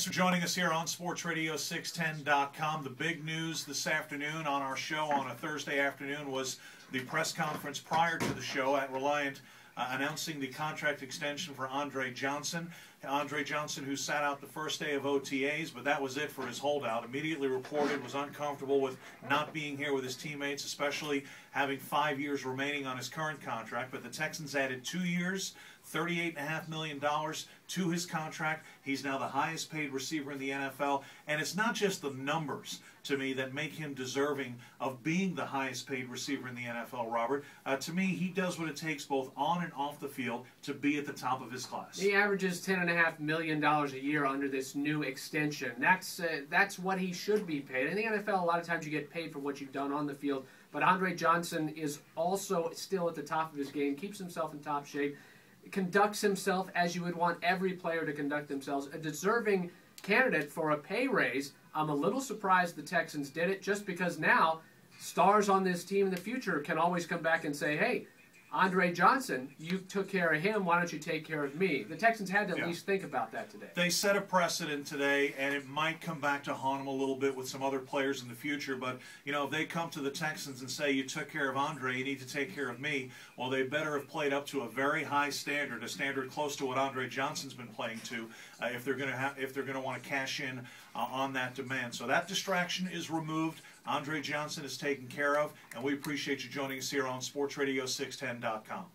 Thanks for joining us here on SportsRadio610.com. The big news this afternoon on our show on a Thursday afternoon was the press conference prior to the show at Reliant announcing the contract extension for Andre Johnson. Andre Johnson, who sat out the first day of OTAs, but that was it for his holdout. Immediately reported was uncomfortable with not being here with his teammates, especially having 5 years remaining on his current contract. But the Texans added 2 years, $38.5 million to his contract. He's now the highest paid receiver in the NFL. And it's not just the numbers, to me, that make him deserving of being the highest paid receiver in the NFL, Robert. To me, he does what it takes both on and off the field to be at the top of his class. He averages $10.5 million a year under this new extension. That's what he should be paid. In the NFL, a lot of times you get paid for what you've done on the field. But Andre Johnson is also still at the top of his game, keeps himself in top shape, conducts himself as you would want every player to conduct themselves, a deserving candidate for a pay raise. I'm a little surprised the Texans did it, just because now stars on this team in the future can always come back and say, hey, Andre Johnson, you took care of him, why don't you take care of me? The Texans had to at least think about that today. They set a precedent today, and it might come back to haunt them a little bit with some other players in the future. But, you know, if they come to the Texans and say, you took care of Andre, you need to take care of me, well, they better have played up to a very high standard, a standard close to what Andre Johnson's been playing to, if they're going to want to cash in on that demand. So that distraction is removed. Andre Johnson is taken care of, and we appreciate you joining us here on SportsRadio610.com.